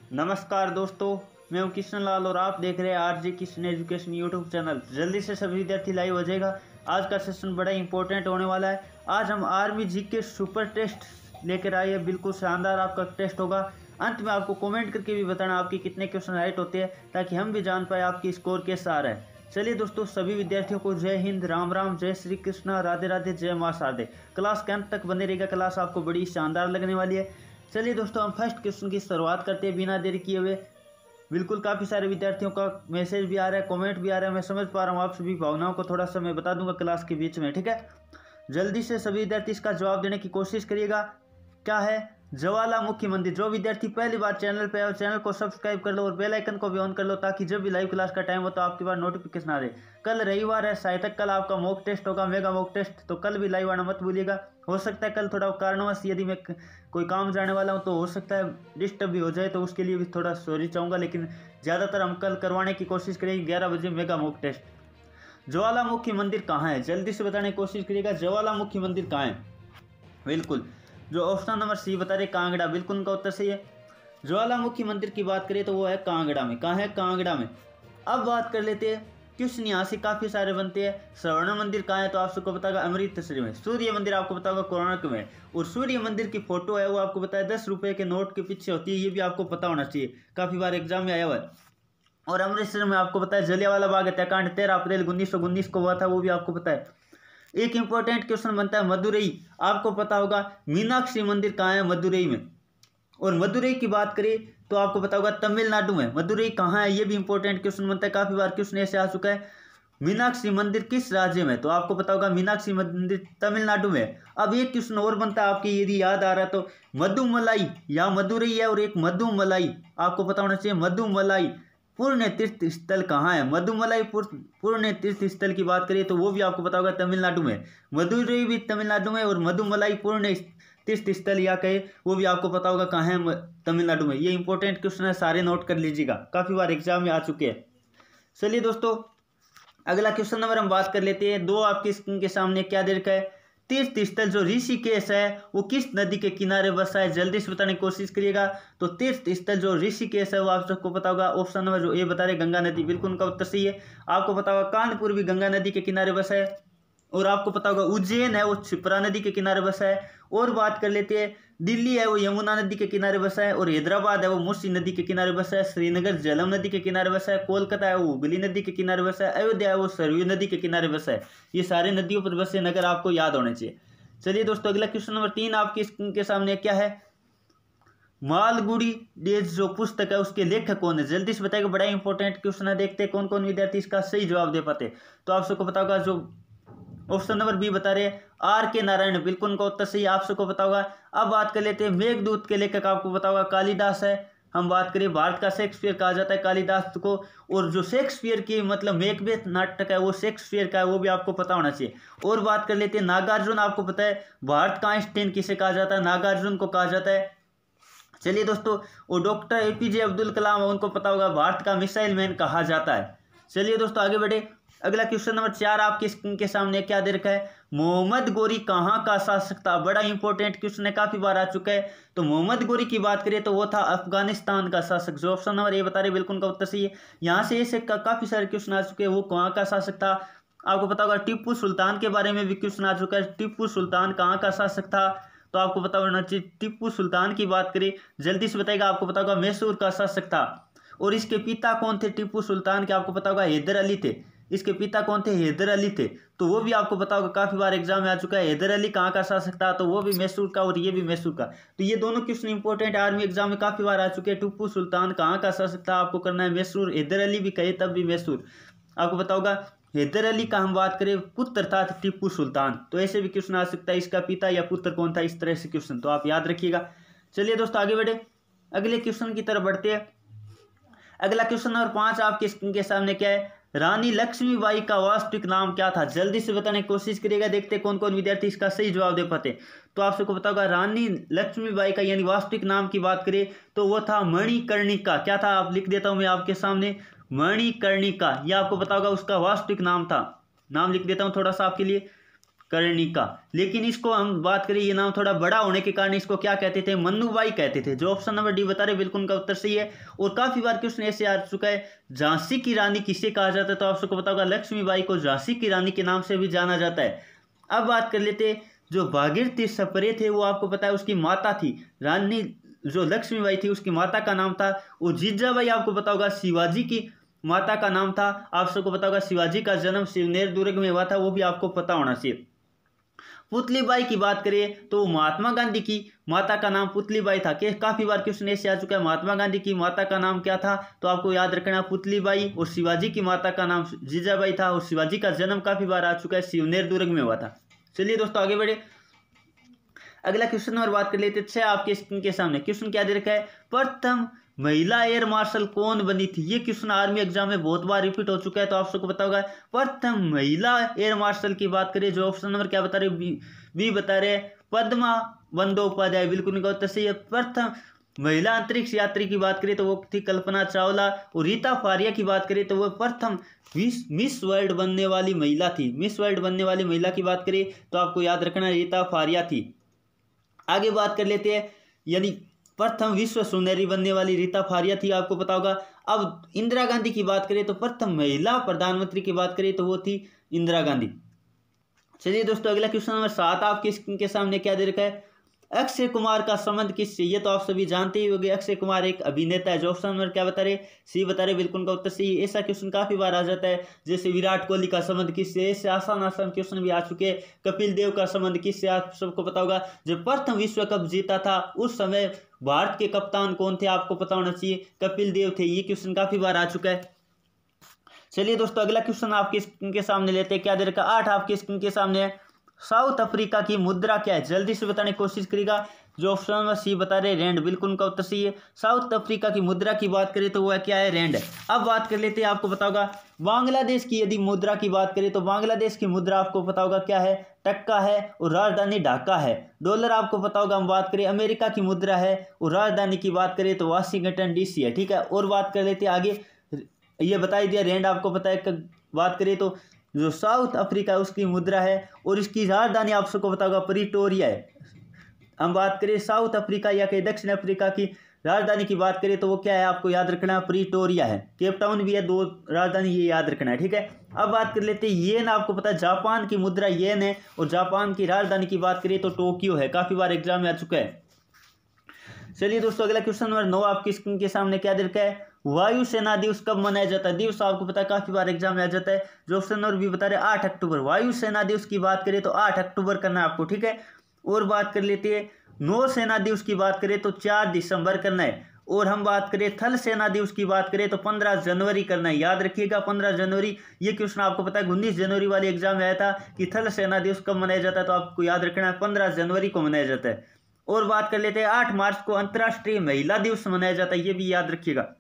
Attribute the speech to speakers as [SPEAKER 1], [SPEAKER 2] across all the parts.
[SPEAKER 1] नमस्कार दोस्तों, मैं हूं कृष्ण लाल और आप देख रहे हैं RJ Krishna education YouTube channel. जल्दी से सभी विद्यार्थी लाइव हो जाएगा। आज का सेशन बड़ा इंपॉर्टेंट होने वाला है। आज हम आर्मी जीके सुपर टेस्ट लेकर आए हैं। बिल्कुल शानदार आपका टेस्ट होगा। अंत में आपको कमेंट करके भी बताना आपके कितने क्वेश्चन राइट होते हैं, ताकि हम भी जान पाए आपकी स्कोर कैसा आ रहा है। चलिए दोस्तों, सभी विद्यार्थियों को जय हिंद, राम राम, जय श्री कृष्णा, राधे राधे, जय मां शारदे। क्लास के अंत तक बने रहेगा। क्लास आपको बड़ी शानदार लगने वाली है। चलिए दोस्तों, हम फर्स्ट क्वेश्चन की शुरुआत करते हैं बिना देरी किए हुए। बिल्कुल काफ़ी सारे विद्यार्थियों का मैसेज भी आ रहा है, कमेंट भी आ रहा है। मैं समझ पा रहा हूँ आप सभी भावनाओं को। थोड़ा सा मैं बता दूंगा क्लास के बीच में, ठीक है। जल्दी से सभी विद्यार्थी इसका जवाब देने की कोशिश करिएगा। क्या है? ज्वालामुखी मंदिर। जो विद्यार्थी पहली बार चैनल पे आए, चैनल को सब्सक्राइब कर लो और बेल आइकन को भी ऑन कर लो, ताकि जब भी लाइव क्लास का टाइम हो तो आपके पास नोटिफिकेशन आ रहे। कल रविवार है, शायद तक कल आपका मॉक टेस्ट होगा, मेगा मॉक टेस्ट। तो कल भी लाइव आना मत भूलिएगा। हो सकता है कल थोड़ा कारणवश यदि मैं कोई काम जाने वाला हूं तो हो सकता है डिस्टर्ब भी हो जाए, तो उसके लिए भी थोड़ा सॉरी चाहूँगा। लेकिन ज़्यादातर हम कल करवाने की कोशिश करेंगे 11 बजे मेगा मॉक टेस्ट। ज्वालामुखी मंदिर कहाँ है? जल्दी से बताने की कोशिश करिएगा। ज्वालामुखी मंदिर कहाँ है? बिल्कुल जो ऑप्शन नंबर सी बता रहे, कांगड़ा। बिल्कुल उनका उत्तर सही है। ज्वालामुखी मंदिर की बात करें तो वो है कांगड़ा में। कहाँ है? कांगड़ा में। अब बात कर लेते हैं क्वेश्चन यहाँ से काफ़ी सारे बनते हैं। स्वर्ण मंदिर कहाँ है? तो आप सबको बताएगा अमृतसर में। सूर्य मंदिर आपको बताओगा कोणार्क में। और सूर्य मंदिर की फोटो है वो आपको बताया 10 रुपये के नोट के पीछे होती है। ये भी आपको पता होना चाहिए, काफ़ी बार एग्जाम में आया हुआ है। और अमृतसर में आपको पता है जलियांवाला बाग हत्याकांड 13 अप्रैल 1919 को हुआ था, वो भी आपको पता है। एक इंपॉर्टेंट क्वेश्चन बनता है मदुरई। आपको पता होगा मीनाक्षी मंदिर कहाँ है? मदुरई में। और मदुरई की बात करें तो आपको पता होगा तमिलनाडु में। मदुरई कहाँ है? ये भी इंपॉर्टेंट क्वेश्चन बनता है। काफी बार क्वेश्चन ऐसे आ चुका है। मीनाक्षी मंदिर किस राज्य में? तो आपको पता होगा मीनाक्षी मंदिर तमिलनाडु में। अब एक क्वेश्चन और बनता है आपकी, यदि याद आ रहा है तो, मधुमलाई या मदुरई है और एक मधुमलाई, आपको पता होना चाहिए। मधुमलाई पुण्य तीर्थ स्थल कहाँ है? मधुमलाई पुण्य तीर्थ स्थल की बात करिए तो वो भी आपको पता होगा तमिलनाडु में। मदुरई भी तमिलनाडु में और मधुमलाई पुण्य तीर्थ स्थल या कहे वो भी आपको पता होगा कहाँ है? तमिलनाडु में। ये इंपॉर्टेंट क्वेश्चन है, सारे नोट कर लीजिएगा, काफी बार एग्जाम में आ चुके हैं। चलिए दोस्तों, अगला क्वेश्चन नंबर हम बात कर लेते हैं। दो आपकी स्क्रीन के सामने क्या दे रखा है? तीर्थ स्थल जो ऋषिकेश है वो किस नदी के किनारे बसा है? जल्दी से बताने की कोशिश करिएगा। तो तीर्थ स्थल जो ऋषिकेश है वो आप सबको पता होगा। ऑप्शन नंबर जो ए बता रहे, गंगा नदी। बिल्कुल उनका उत्तर सही है। आपको पता होगा कानपुर भी गंगा नदी के किनारे बसा है। और आपको पता होगा उज्जैन है वो क्षिप्रा नदी के किनारे बसा है। और बात कर लेते हैं, दिल्ली है वो यमुना नदी के किनारे बसा है। और हैदराबाद है वो मूसी नदी के किनारे बसा है। श्रीनगर झेलम नदी के किनारे बसा है। कोलकाता है वो हुगली नदी के किनारे बसा है। अयोध्या है वो सरयू नदी के किनारे बसा है। ये सारे नदियों पर बसे नगर आपको याद होने चाहिए। चलिए दोस्तों, अगला क्वेश्चन नंबर 3 आपकी स्क्रीन के सामने क्या है? मालगुडी डेज जो पुस्तक है उसके लेखक कौन है? जल्दी से बताइएगा, बड़ा इंपॉर्टेंट क्वेश्चन है। देखते हैं कौन कौन विद्यार्थी इसका सही जवाब दे पाते। तो आप सबको पता होगा, जो ऑप्शन नंबर बी बता रहे R.K. नारायण। बिल्कुल उनका उत्तर सही, आप सबको पता होगा। अब बात कर लेते हैं मेघदूत के लेखक, आपको पता होगा कालिदास है। हम बात करें, भारत का शेक्सपियर कहा जाता है कालिदास को। और जो शेक्सपियर की मतलब मैकबेथ नाटक है वो शेक्सपियर का है, वो भी आपको पता होना चाहिए। और बात कर लेते हैं नागार्जुन। आपको पता है भारत का आइंस्टीन किसे कहा जाता है? नागार्जुन को कहा जाता है। चलिए दोस्तों, वो डॉक्टर APJ अब्दुल कलाम है, उनको पता होगा भारत का मिसाइल मैन कहा जाता है। चलिए दोस्तों आगे बढ़े। अगला क्वेश्चन नंबर 4 आपकी स्क्रीन के सामने क्या दे रखा है? मोहम्मद गोरी कहाँ का शासक था? बड़ा इंपॉर्टेंट क्वेश्चन है, काफी बार आ चुका है। तो मोहम्मद गोरी की बात करें तो वो था अफगानिस्तान का शासक। जो ऑप्शन नंबर ए बता रहे, बिल्कुल का उत्तर सही है। यहाँ से ऐसे काफी सारे क्वेश्चन आ चुके हैं। वो कहाँ का शासक था? आपको पता होगा टीपू सुल्तान के बारे में भी क्वेश्चन आ चुका है। टीपू सुल्तान कहाँ का शासक था? तो आपको पता होना चाहिए। टीपू सुल्तान की बात करें, जल्दी से बताएगा। आपको पता होगा मैसूर का शासक था। और इसके पिता कौन थे टीपू सुल्तान के? आपको पता होगा हैदर अली थे। इसके पिता कौन थे? हैदर अली थे। तो वो भी आपको पता होगा, काफी बार एग्जाम में आ चुका है। हैदर अली कहाँ का शासक था? तो वो भी मैसूर का और ये भी मैसूर का। तो ये दोनों क्वेश्चन इंपॉर्टेंट आर्मी एग्जाम में काफी बार आ चुके हैं। टीपू सुल्तान कहाँ का शासक था? आपको करना है मैसूर। हैदर अली भी कहे तब भी मैसूर। आपको पता होगा हैदर अली का हम बात करें पुत्र था टीपू सुल्तान। तो ऐसे भी क्वेश्चन आ सकता है, इसका पिता या पुत्र कौन था, इस तरह से क्वेश्चन, तो आप याद रखिएगा। चलिए दोस्तों आगे बढ़े, अगले क्वेश्चन की तरफ बढ़ते हैं। अगला क्वेश्चन नंबर 5 आपके स्क्रीन के सामने क्या है? रानी लक्ष्मीबाई का वास्तविक नाम क्या था? जल्दी से बताने की कोशिश करिएगा, देखते हैं कौन कौन विद्यार्थी इसका सही जवाब दे पाते। तो आप सबको पता होगा रानी लक्ष्मीबाई का यानी वास्तविक नाम की बात करें तो वो था मणिकर्णिका। क्या था? आप लिख देता हूं मैं आपके सामने, मणिकर्णिका। यह आपको पता होगा उसका वास्तविक नाम था। नाम लिख देता हूं थोड़ा सा आपके लिए, कर्णिका। लेकिन इसको हम बात करें, ये नाम थोड़ा बड़ा होने के कारण इसको क्या कहते थे? मन्नूबाई कहते थे। जो ऑप्शन नंबर डी बता रहे बिल्कुल उनका उत्तर सही है। और काफी बार क्वेश्चन ऐसे आ चुका है, झांसी की रानी किसे कहा जाता है? तो आप सबको पता होगा लक्ष्मीबाई को झांसी की रानी के नाम से भी जाना जाता है। अब बात कर लेते, जो भागीरथी सप्रे थे वो आपको पता है उसकी माता थी। रानी जो लक्ष्मीबाई थी उसकी माता का नाम था, और जीजाबाई आपको पता होगा शिवाजी की माता का नाम था। आप सबको पता होगा शिवाजी का जन्म शिवनेर दुर्ग में हुआ था, वो भी आपको पता होना चाहिए। पुतलीबाई की बात करें तो महात्मा गांधी की माता का नाम पुतलीबाई था। कि काफी बार क्वेश्चन ऐसे आ चुका है, महात्मा गांधी की माता का नाम क्या था? तो आपको याद रखना पुतलीबाई। और शिवाजी की माता का नाम जीजाबाई था, और शिवाजी का जन्म काफी बार आ चुका है, शिवनेर दुर्ग में हुआ था। चलिए दोस्तों आगे बढ़े, अगला क्वेश्चन और बात कर लेते हैं। आपके स्क्रीन के सामने क्वेश्चन क्या दे रखा है? प्रथम महिला एयर मार्शल कौन बनी थी? ये क्वेश्चन आर्मी एग्जाम में बहुत बार रिपीट हो चुका है, तो आप सबको पता होगा। प्रथम महिला एयर मार्शल की बात करें, जो ऑप्शन नंबर क्या बता रहे, बी बता रहे पद्मा बंदोपाध्याय, बिल्कुल उनका उत्तर सही है। प्रथम महिला अंतरिक्ष यात्री की बात करें तो वो थी कल्पना चावला। और रीता फारिया की बात करें तो वो प्रथम मिस वर्ल्ड बनने वाली महिला थी। मिस वर्ल्ड बनने वाली महिला की बात करें तो आपको याद रखना रीता फारिया थी। आगे बात कर लेते हैं, यानी प्रथम विश्व सुंदरी बनने वाली रीता फारिया थी, आपको पता होगा। अब इंदिरा गांधी की बात करें तो प्रथम महिला प्रधानमंत्री की बात करें तो वो थी इंदिरा गांधी। चलिए दोस्तों अगला क्वेश्चन नंबर 7 आपके स्क्रीन के सामने क्या दे रखा है? अक्षय कुमार का संबंध किससे? ये तो आप सभी जानते ही होंगे, अक्षय कुमार एक अभिनेता है। जो ऑप्शन नंबर क्या बता रहे, सी बता रहे, बिल्कुल का उत्तर सही। ऐसा क्वेश्चन काफी बार आ जाता है, जैसे विराट कोहली का संबंध किससे, ऐसे आसान आसान क्वेश्चन भी आ चुके हैं। कपिल देव का संबंध किससे, आप सबको पता होगा। जब प्रथम विश्व कप जीता था उस समय भारत के कप्तान कौन थे, आपको पता होना चाहिए, कपिल देव थे। ये क्वेश्चन काफी बार आ चुका है। चलिए दोस्तों अगला क्वेश्चन आपके स्क्रीन के सामने लेते हैं, क्या दे रखा? 8 आपके स्क्रीन के सामने है। साउथ अफ्रीका की मुद्रा क्या है? जल्दी से बताने की कोशिश करेगा। जो ऑप्शन नंबर सी बता रहे रैंड, बिल्कुल उनका उत्तर सही है। साउथ अफ्रीका की मुद्रा की बात करें तो वह क्या है? रैंड है। अब बात कर लेते हैं, आपको पता होगा बांग्लादेश की यदि मुद्रा की बात करें तो बांग्लादेश की मुद्रा आपको पता होगा क्या है? टक्का है, और राजधानी ढाका है। डॉलर आपको पता होगा, हम बात करें अमेरिका की मुद्रा है, और राजधानी की बात करें तो वाशिंगटन डीसी है। ठीक है, और बात कर लेते हैं आगे, ये बता ही दिया रैंड आपको पता है। बात करें तो जो साउथ अफ्रीका है उसकी मुद्रा है, और इसकी राजधानी आप सबको पता होगा प्रीटोरिया है। हम बात करें साउथ अफ्रीका या कहीं दक्षिण अफ्रीका की राजधानी की बात करें तो वो क्या है? आपको याद रखना है प्रीटोरिया है। केप टाउन भी है, 2 राजधानी, ये याद रखना है। ठीक है, अब बात कर लेते हैं येन। आपको पता है जापान की मुद्रा येन है, और जापान की राजधानी की बात करें तो टोक्यो है। काफी बार एग्जाम में आ चुका है। चलिए दोस्तों अगला क्वेश्चन नंबर 9 आपकी स्क्रीन के सामने क्या दे रखा है? वायुसेना दिवस कब मनाया जाता है? दिवस आपको पता है काफी बार एग्जाम में आ जाता है। जो ऑप्शन नंबर भी बता रहे 8 अक्टूबर। वायुसेना दिवस की बात करें तो 8 अक्टूबर करना है आपको। ठीक है, और बात कर लेते हैं नौसेना दिवस की बात करें तो 4 दिसंबर करना है। और हम बात करें थल सेना दिवस की बात करें तो 15 जनवरी करना है। याद रखिएगा 15 जनवरी। ये क्वेश्चन आपको पता है 19 जनवरी वाले एग्जाम में आया था कि थल सेना दिवस कब मनाया जाता है, तो आपको याद रखना है 15 जनवरी को मनाया जाता है। और बात कर लेते हैं 8 मार्च को अंतर्राष्ट्रीय महिला दिवस मनाया जाता है, ये भी याद रखिएगा।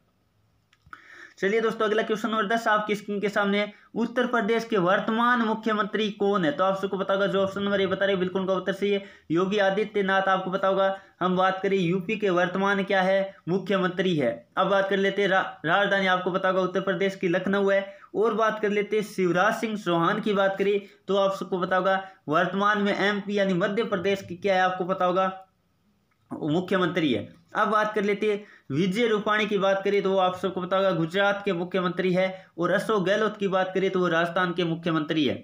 [SPEAKER 1] चलिए दोस्तों अगला क्वेश्चन नंबर 10 आपकी स्क्रीन के सामने है। उत्तर प्रदेश के वर्तमान मुख्यमंत्री कौन है? तो आप सबको पता होगा, जो ऑप्शन नंबर ये बता रहे बिल्कुल का उत्तर सही है, योगी आदित्यनाथ। आपको पता होगा। हम बात करें यूपी के वर्तमान क्या है? मुख्यमंत्री है। अब बात कर लेते हैं राजधानी आपको पता होगा उत्तर प्रदेश की लखनऊ है। और बात कर लेते हैं शिवराज सिंह चौहान की बात करें तो आप सबको पता होगा वर्तमान में एमपी यानी मध्य प्रदेश की क्या है? आपको पता होगा मुख्यमंत्री है। अब बात कर लेते हैं विजय रूपाणी की बात करें तो वो आप सबको पता होगा गुजरात के मुख्यमंत्री है। और अशोक गहलोत की बात करें तो वो राजस्थान के मुख्यमंत्री है।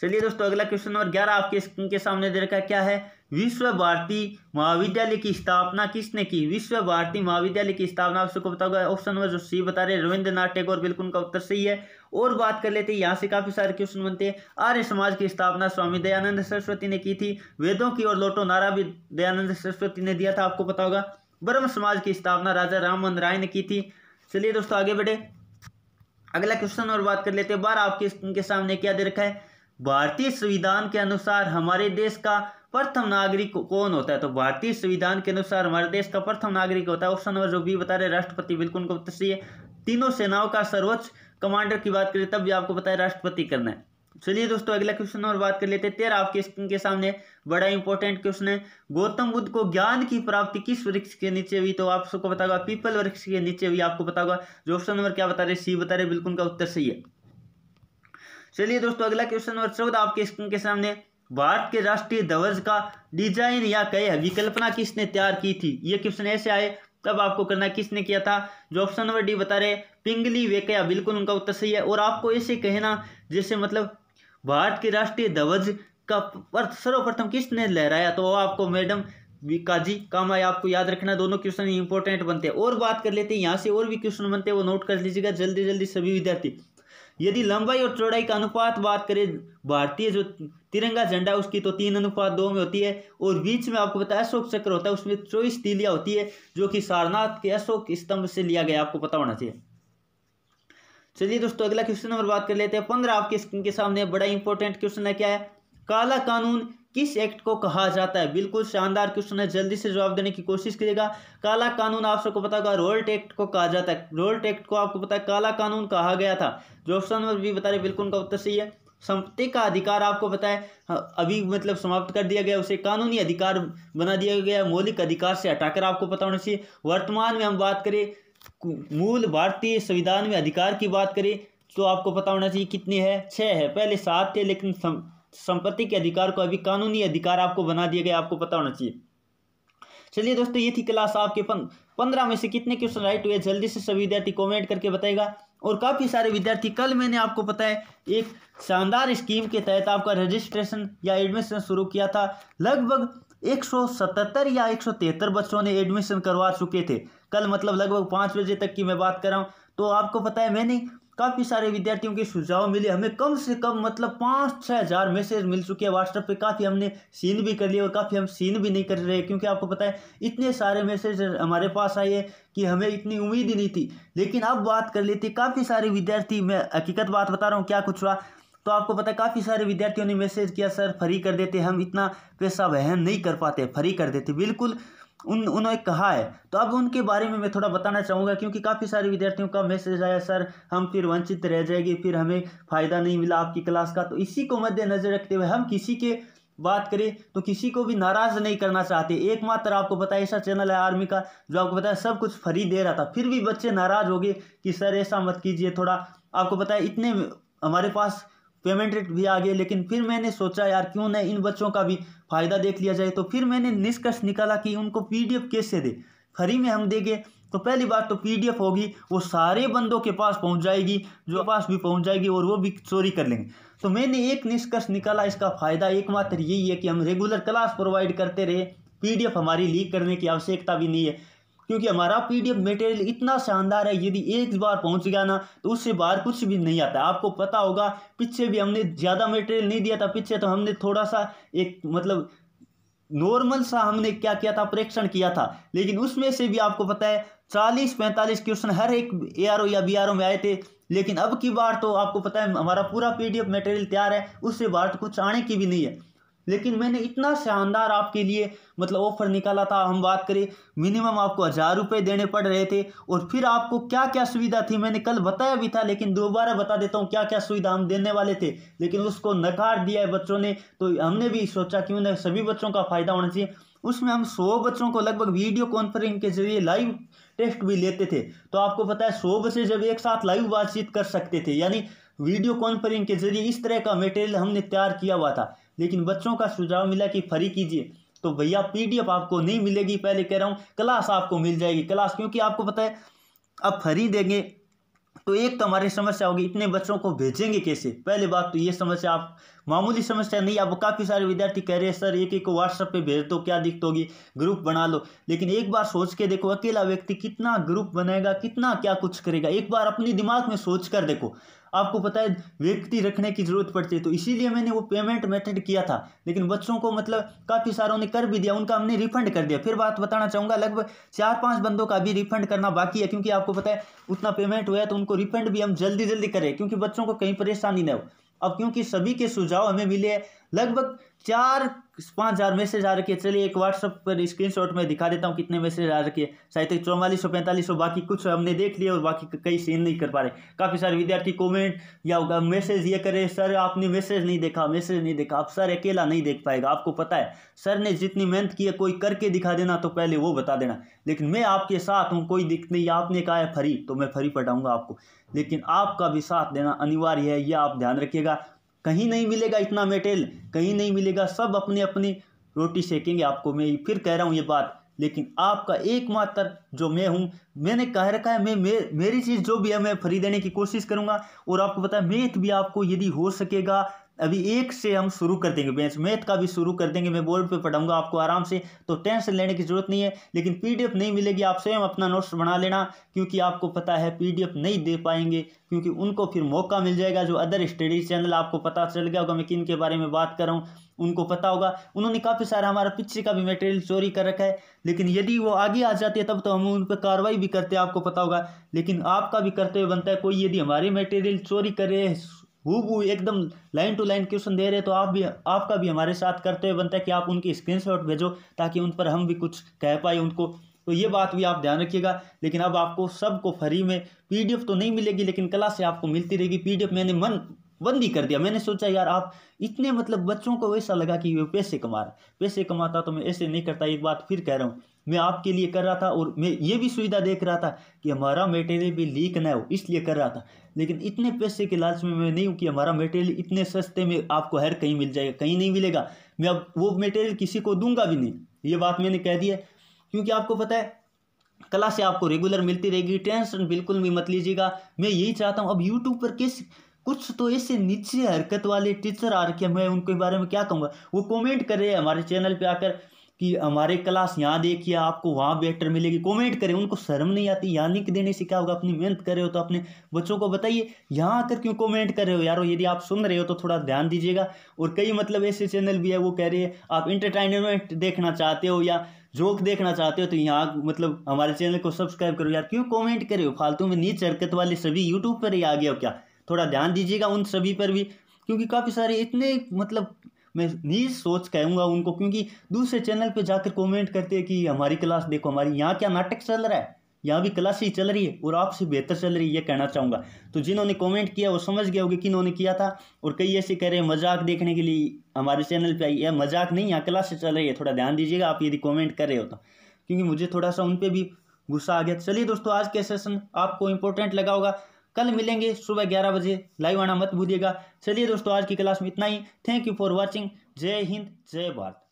[SPEAKER 1] चलिए दोस्तों अगला क्वेश्चन नंबर 11 आपके स्क्रीन के सामने दे रखा है, क्या है? विश्व भारती महाविद्यालय की स्थापना किसने की? विश्व भारती महाविद्यालय की स्थापना आप सबको पता होगा। ऑप्शन नंबर जो सी बता रहे रविंद्रनाथ टैगोर, बिल्कुल उनका उत्तर सही है। और बात कर लेते हैं, यहाँ से काफी सारे क्वेश्चन बनते हैं। आर्य समाज की स्थापना स्वामी दयानंद सरस्वती ने की थी। वेदों की और लौटो नारा भी दयानंद सरस्वती ने दिया था, आपको पता होगा। ब्रह्म समाज की स्थापना राजा राममोहन राय ने की थी। चलिए दोस्तों आगे बढ़े, अगला क्वेश्चन और बात कर लेते हैं। 12 आपके स्क्रीन के सामने क्या दे रखा है? भारतीय संविधान के अनुसार हमारे देश का प्रथम नागरिक कौन होता है? तो भारतीय संविधान के अनुसार हमारे देश का प्रथम नागरिक होता है ऑप्शन नंबर जो बी बता रहे राष्ट्रपति, बिल्कुल उनको उत्तर सही है। तीनों सेनाओं का सर्वोच्च कमांडर की बात करें तब भी आपको पता है राष्ट्रपति करना है। चलिए दोस्तों अगला क्वेश्चन और बात कर लेते हैं। 13 आपके स्क्रीन के सामने बड़ा इंपॉर्टेंट क्वेश्चन है। गौतम बुद्ध को ज्ञान की प्राप्ति किस वृक्ष के नीचे हुई? तो आप सबको पता होगा पीपल वृक्ष के नीचे हुई। आपको पता होगा जो ऑप्शन नंबर क्या बता रहे, सी बता रहे, बिल्कुल का उत्तर सही है। चलिए दोस्तों अगला क्वेश्चन नंबर 14 आपके स्क्रीन के सामने। भारत के राष्ट्रीय ध्वज का डिजाइन या कहे विकल्पना किसने तैयार की थी? ये क्वेश्चन ऐसे आए तब आपको करना किसने किया था? जो ऑप्शन नंबर डी बता रहे पिंगली वेंकैया, बिल्कुल उनका उत्तर सही है। और आपको ऐसे कहना जैसे मतलब भारत के राष्ट्रीय ध्वज का सर्वप्रथम किसने लहराया? तो आपको मैडम काजी कामाई, आपको याद रखना। दोनों क्वेश्चन इंपॉर्टेंट बनते हैं। और बात कर लेते हैं यहाँ से और भी क्वेश्चन बनते हैं, वो नोट कर लीजिएगा जल्दी जल्दी सभी विद्यार्थी। यदि लंबाई और चौड़ाई का अनुपात बात करें भारतीय जो तिरंगा झंडा है उसकी, तो 3:2 में होती है। और बीच में आपको पता है अशोक चक्र होता है, उसमें 24 तीलियां होती है जो कि सारनाथ के अशोक स्तंभ से लिया गया, आपको पता होना चाहिए। चलिए दोस्तों अगला क्वेश्चन नंबर बात कर लेते हैं। 15 आपके स्क्रीन के सामने बड़ा इंपॉर्टेंट क्वेश्चन है। क्या है? काला कानून किस एक्ट को कहा जाता है? बिल्कुल शानदार क्वेश्चन है, जल्दी से जवाब देने की कोशिश करिएगा। काला कानून आप सबको पता होगा रोल्ट एक्ट को कहा जाता है। रोल्ट एक्ट को आपको पता है काला कानून कहा गया था। जो ऑप्शन नंबर बी बता रहे बिल्कुल उनका उत्तर सही है। संपत्ति का अधिकार आपको पता है अभी मतलब समाप्त कर दिया गया, उसे कानूनी अधिकार बना दिया गया, मौलिक अधिकार से हटाकर, आपको पता होना चाहिए। वर्तमान में हम बात करें मूल भारतीय संविधान में अधिकार की बात करें तो आपको पता होना चाहिए कितने हैं, 6 है। पहले 7 थे लेकिन संपत्ति के अधिकार को अभी कानूनी अधिकार आपको बना दिया गया, आपको पता होना चाहिए। चलिए दोस्तों ये थी क्लास आपके 15 में से कितने क्वेश्चन राइट हुए जल्दी से सभी विद्यार्थी कमेंट करके बताएगा। और काफ़ी सारे विद्यार्थी कल मैंने आपको पता है एक शानदार स्कीम के तहत आपका रजिस्ट्रेशन या एडमिशन शुरू किया था। लगभग 177 या 173 बच्चों ने एडमिशन करवा चुके थे कल, मतलब लगभग 5 बजे तक की मैं बात कर रहा हूँ। तो आपको पता है मैंने काफ़ी सारे विद्यार्थियों के सुझाव मिले, हमें कम से कम मतलब 5-6 हज़ार मैसेज मिल चुके हैं व्हाट्सएप पे। काफ़ी हमने सीन भी कर लिए और काफ़ी हम सीन भी नहीं कर रहे क्योंकि आपको पता है इतने सारे मैसेज हमारे पास आए कि हमें इतनी उम्मीद ही नहीं थी। लेकिन अब बात कर लेते काफ़ी सारे विद्यार्थी, मैं हकीकत बात बता रहा हूँ क्या कुछ हुआ। तो आपको पता है काफ़ी सारे विद्यार्थियों ने मैसेज किया सर फ्री कर देते, हम इतना पैसा वहन नहीं कर पाते, फ्री कर देते। बिल्कुल उन्होंने कहा है। तो अब उनके बारे में मैं थोड़ा बताना चाहूँगा क्योंकि काफ़ी सारे विद्यार्थियों का मैसेज आया सर हम फिर वंचित रह जाएंगे, फिर हमें फ़ायदा नहीं मिला आपकी क्लास का। तो इसी को मद्देनजर रखते हुए हम किसी के बात करें तो किसी को भी नाराज़ नहीं करना चाहते। एकमात्र आपको पता है ऐसा चैनल है आर्मी का जो आपको पता है सब कुछ फ्री दे रहा था, फिर भी बच्चे नाराज़ हो गए कि सर ऐसा मत कीजिए थोड़ा। आपको पता है इतने हमारे पास पेमेंट रेट भी आ गए, लेकिन फिर मैंने सोचा यार क्यों ना इन बच्चों का भी फ़ायदा देख लिया जाए। तो फिर मैंने निष्कर्ष निकाला कि उनको पीडीएफ कैसे दे, फ्री में हम देंगे तो पहली बात तो पीडीएफ होगी वो सारे बंदों के पास पहुंच जाएगी, जो पास भी पहुंच जाएगी और वो भी चोरी कर लेंगे। तो मैंने एक निष्कर्ष निकाला, इसका फ़ायदा एकमात्र यही है कि हम रेगुलर क्लास प्रोवाइड करते रहे, पीडीएफ हमारी लीक करने की आवश्यकता भी नहीं है क्योंकि हमारा पीडीएफ मटेरियल इतना शानदार है, यदि एक बार पहुंच गया ना तो उससे बाहर कुछ भी नहीं आता। आपको पता होगा पीछे भी हमने ज़्यादा मटेरियल नहीं दिया था, पीछे तो हमने थोड़ा सा एक मतलब नॉर्मल सा हमने क्या किया था, परीक्षण किया था, लेकिन उसमें से भी आपको पता है 40-45 क्वेश्चन हर एक एआरओ या बीआरओ में आए थे। लेकिन अब की बार तो आपको पता है हमारा पूरा पीडीएफ मटेरियल तैयार है, उससे बाहर तो कुछ आने की भी नहीं है। लेकिन मैंने इतना शानदार आपके लिए मतलब ऑफर निकाला था, हम बात करें मिनिमम आपको 1000 रुपये देने पड़ रहे थे। और फिर आपको क्या क्या सुविधा थी मैंने कल बताया भी था, लेकिन दोबारा बता देता हूँ क्या क्या सुविधा हम देने वाले थे, लेकिन उसको नकार दिया है बच्चों ने। तो हमने भी सोचा क्यों ना सभी बच्चों का फ़ायदा होना चाहिए। उसमें हम 100 बच्चों को लगभग वीडियो कॉन्फ्रेंसिंग के जरिए लाइव टेस्ट भी लेते थे। तो आपको पता है 100 बच्चे जब एक साथ लाइव बातचीत कर सकते थे, यानी वीडियो कॉन्फ्रेंसिंग के जरिए इस तरह का मटेरियल हमने तैयार किया हुआ था। लेकिन बच्चों का सुझाव मिला कि फ्री कीजिए, तो भैया पीडीएफ आपको नहीं मिलेगी, पहले कह रहा हूँ क्लास आपको मिल जाएगी क्लास, क्योंकि आपको पता है अब फ्री देंगे तो एक तो हमारी समस्या होगी इतने बच्चों को भेजेंगे कैसे। पहली बात तो ये समस्या आप मामूली समस्या नहीं, अब काफ़ी सारे विद्यार्थी कह रहे हैं सर एक को व्हाट्सएप पे भेज दो क्या दिक्कत होगी, ग्रुप बना लो। लेकिन एक बार सोच के देखो अकेला व्यक्ति कितना ग्रुप बनाएगा, कितना क्या कुछ करेगा, एक बार अपनी दिमाग में सोच कर देखो। आपको पता है व्यक्ति रखने की ज़रूरत पड़ती है, तो इसीलिए मैंने वो पेमेंट मेथड किया था। लेकिन बच्चों को मतलब काफ़ी सारों ने कर भी दिया, उनका हमने रिफंड कर दिया। फिर बात बताना चाहूँगा लगभग 4-5 बंदों का भी रिफंड करना बाकी है, क्योंकि आपको पता है उतना पेमेंट हुआ है तो उनको रिफंड भी हम जल्दी जल्दी करें क्योंकि बच्चों को कहीं परेशानी न हो। अब क्योंकि सभी के सुझाव हमें मिले हैं, लगभग 4-5 हज़ार मैसेज आ रखे। चलिए एक व्हाट्सअप पर स्क्रीनशॉट में दिखा देता हूँ कितने मैसेज आ रखे। शायद 4400-4500, बाकी कुछ हमने देख लिया और बाकी कई सीन नहीं कर पा रहे। काफ़ी सारे विद्यार्थी कमेंट या मैसेज ये करे, सर आपने मैसेज नहीं देखा, मैसेज नहीं देखा। अब सर अकेला नहीं देख पाएगा, आपको पता है सर ने जितनी मेहनत की है, कोई करके दिखा देना तो पहले वो बता देना। लेकिन मैं आपके साथ हूँ, कोई दिक्कत नहीं। आपने कहा है फ्री तो मैं फ्री पढ़ाऊँगा आपको, लेकिन आपका भी साथ देना अनिवार्य है, यह आप ध्यान रखिएगा। कहीं नहीं मिलेगा इतना मटेरियल, कहीं नहीं मिलेगा, सब अपनी अपनी रोटी सेकेंगे आपको। मैं फिर कह रहा हूँ ये बात, लेकिन आपका एकमात्र जो मैं हूँ, मैंने कह रखा है मेरी चीज़ जो भी है मैं फ्री देने की कोशिश करूँगा। और आपको पता है मैथ भी आपको यदि हो सकेगा, अभी 1 से हम शुरू कर देंगे बैच, मैथ का भी शुरू कर देंगे। मैं बोर्ड पे पढ़ाऊंगा आपको आराम से, तो टेंशन लेने की जरूरत नहीं है। लेकिन पीडीएफ नहीं मिलेगी, आप स्वयं अपना नोट्स बना लेना, क्योंकि आपको पता है पीडीएफ नहीं दे पाएंगे, क्योंकि उनको फिर मौका मिल जाएगा। जो अदर स्टडी चैनल, आपको पता चल गया होगा मैं किन के बारे में बात कर रहा हूँ, उनको पता होगा, उन्होंने काफ़ी सारा हमारा पीछे का भी मटेरियल चोरी कर रखा है। लेकिन यदि वो आगे आ जाते हैं तब तो हम उन पर कार्रवाई भी करते हैं, आपको पता होगा। लेकिन आपका भी कर्तव्य बनता है, कोई यदि हमारे मटेरियल चोरी करे, हूबहू एकदम लाइन टू लाइन क्वेश्चन दे रहे, तो आपका भी हमारे साथ कर्तव्य बनता है कि आप उनकी स्क्रीनशॉट भेजो, ताकि उन पर हम भी कुछ कह पाए उनको। तो ये बात भी आप ध्यान रखिएगा। लेकिन अब आपको सबको फ्री में पीडीएफ तो नहीं मिलेगी, लेकिन क्लास से आपको मिलती रहेगी पीडीएफ। मैंने मन बंद ही कर दिया। मैंने सोचा यार आप इतने बच्चों को ऐसा लगा कि वे पैसे कमा रहा, पैसे कमाता तो मैं ऐसे नहीं करता। एक बात फिर कह रहा हूँ, मैं आपके लिए कर रहा था, और मैं ये भी सुविधा देख रहा था कि हमारा मटेरियल भी लीक ना हो, इसलिए कर रहा था। लेकिन इतने पैसे के लालच में मैं नहीं हूँ कि हमारा मटेरियल इतने सस्ते में आपको हर कहीं मिल जाएगा, कहीं नहीं मिलेगा। मैं अब वो मटेरियल किसी को दूंगा भी नहीं, ये बात मैंने कह दी है। क्योंकि आपको पता है क्लास से आपको रेगुलर मिलती रहेगी, टेंशन बिल्कुल भी मत लीजिएगा। मैं यही चाहता हूँ। अब यूट्यूब पर कुछ तो ऐसे नीचे हरकत वाले टीचर आ रखे हैं, मैं उनके बारे में क्या कहूँगा। वो कमेंट कर रहे हैं हमारे चैनल पे आकर कि हमारे क्लास यहाँ देखिए, आपको वहाँ बेटर मिलेगी। कमेंट करें, उनको शर्म नहीं आती? यहाँ लिंक देने से क्या होगा? अपनी मेहनत कर रहे हो तो अपने बच्चों को बताइए। यहाँ आकर क्यों कमेंट कर रहे हो यारो? यदि आप सुन रहे हो तो थोड़ा ध्यान दीजिएगा। और कई ऐसे चैनल भी है, वो कह रहे हैं आप इंटरटेनमेंट देखना चाहते हो या जोक देखना चाहते हो तो यहाँ हमारे चैनल को सब्सक्राइब करो। यार क्यों कमेंट करे हो फालतू में? नीच हरकत वाले सभी यूट्यूब पर ही आ गया हो क्या? थोड़ा ध्यान दीजिएगा उन सभी पर भी, क्योंकि काफ़ी सारे इतने मैं नीच सोच कहूँगा उनको, क्योंकि दूसरे चैनल पे जाकर कमेंट करते हैं कि हमारी क्लास देखो, हमारी यहाँ क्या नाटक चल रहा है, यहाँ भी क्लास ही चल रही है और आपसे बेहतर चल रही है, ये कहना चाहूँगा। तो जिन्होंने कमेंट किया वो समझ गए होंगे किन्होंने किया था। और कई ऐसे कह रहे हैं मजाक देखने के लिए हमारे चैनल पे आई, यह मजाक नहीं, यहाँ क्लास से चल रही है। थोड़ा ध्यान दीजिएगा आप यदि कमेंट कर रहे हो तो, क्योंकि मुझे थोड़ा सा उन पर भी गुस्सा आ गया। चलिए दोस्तों, आज का सेशन आपको इंपॉर्टेंट लगा होगा। कल मिलेंगे सुबह 11 बजे, लाइव आना मत भूलिएगा। चलिए दोस्तों, आज की क्लास में इतना ही। Thank you for watching. जय हिंद, जय भारत।